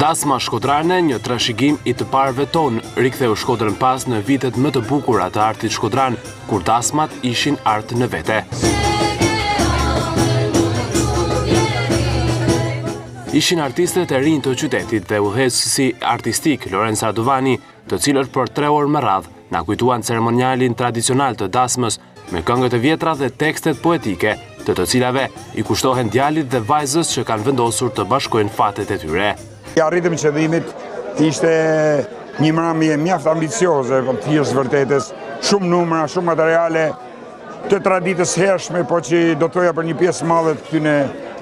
Dasma shkodrane, një trashëgim i të parëve tonë, riktheu Shkodrën pas në vitet më të bukura të artit shkodran, kur dasmat ishin art në vete. Ishin artistët e rinj të qytetit dhe udhëheqësi artistik Lorenzo Radovani, të cilët për 3 orë me radhë na kujtuan ceremonialin tradicional të dasmës me këngët e vjetra dhe tekstet poetike, të cilave i kushtohen djalit dhe vajzës që kanë vendosur të bashkojnë fatet e tyre. Arritëm qëllimit ishte një mramje mjaft ambicioze të thjesht vërtetës, shumë numra, shumë materiale të traditës hershme, po që do thoja për një pjesë madhe të këtyne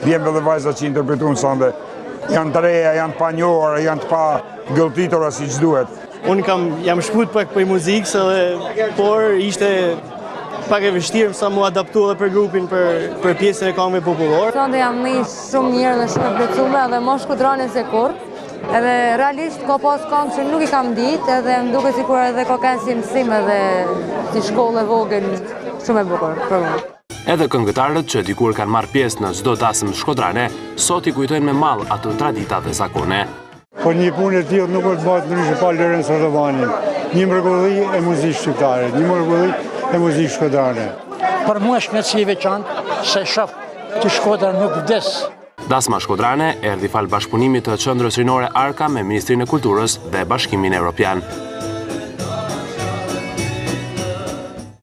djemve dhe vajza që interpretuan sonde. Janë të reja, janë të panjohura, janë të pa gëlltitura siç duhet. Unë jam shkut pak për muzikës, por ishte pak e vështirë sa mu adaptu edhe për grupin për pjesën e këngëve popullore. Sonde jam një shumë mirë dhe shumë plotësuar edhe më shkodrane se kur. Edhe realisht ka pas këngë që nuk i kam ditë edhe më duket sikur edhe ka kanë si mësim edhe si shkollë e vogël shumë e bukur për mua. Edhe këngëtarët që dikur kanë marrë pjesë në çdo dasëm shkodrane, sot i kujtojnë me mall ato tradita dhe zakone. Po një punë e tillë nuk është bëhet ndryshe pa Lorenzo Radovani. Një mrekulli e muzikës shqiptare, një mrekulli e muzikës shkodrane. Për mua është një si veçantë se shoh që Shkodra nuk vdes. Dasma shkodrane erdhi fal bashkëpunimit të Qendrës Rinore Arka me Ministrinë e Kulturës dhe Bashkimin Evropian.